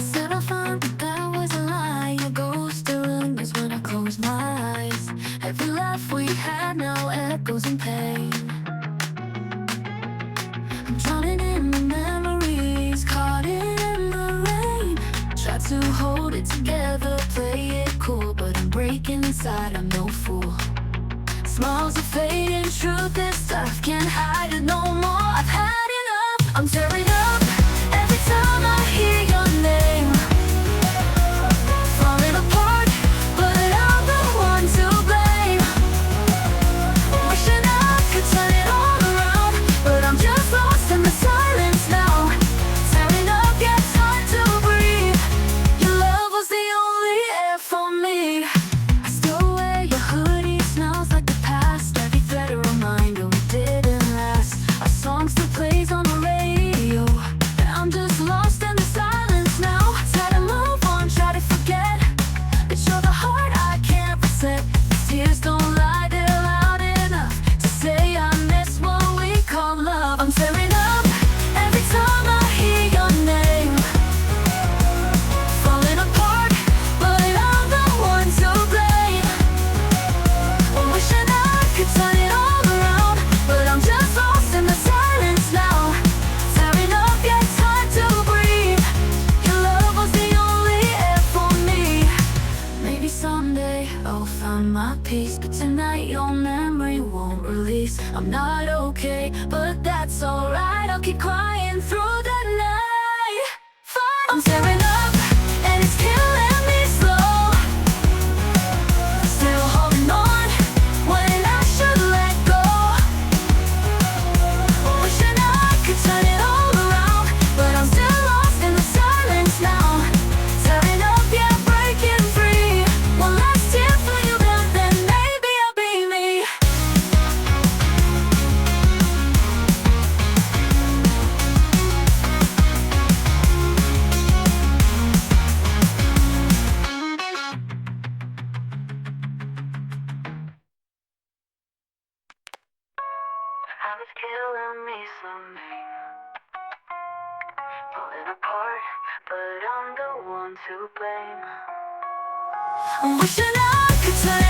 I said I found that that was a lie. Your ghost still lingers when I close my eyes. Every laugh we had now echoes in pain. I'm drowning in the memories, caught in the rain. Try to hold it together, play it cool, but I'm breaking inside, I'm no fool. Smiles are fading, truth is tough, can't hide it no more. I've had enough, I'm tearing up every time I hear your name. Falling apart, but I'm the one to blame. Wishing I could turn it all around, but I'm just lost in the silence now. Tearing up, yeah, it's hard to breathe. Your love was the only air for me. I still wear your hoodie, smells like the past. Every thread a reminder we didn't last. Our song still plays on the radio, and I'm just lost in the silence now. Try to move on, try to forget, but you're the heart I can't reset. These tears don't lie, they're loud enough to say I miss what we call love. I'm tearing up every time I hear your name. Falling apart, but I'm the one to blame. Wishing I could turn it all around, but I'm just lost in the silence now. Tearing up, yeah, it's hard to breathe. Your love was the only air for me. Maybe someday I'll find my peace, but tonight your memory won't release. I'm not okay, but that's alright. I'll keep crying through the night. Fine. I'm tearing up, and it's killing me slow. Still holding on when I should let go. Wishing I could turn it all around, but I'm still lost in the silence now. Tearing up, yeah, breaking free. One last tear for you, then maybe I'll be me. I was killing me slowly, falling apart, but I'm the one to blame. Wishing I could turn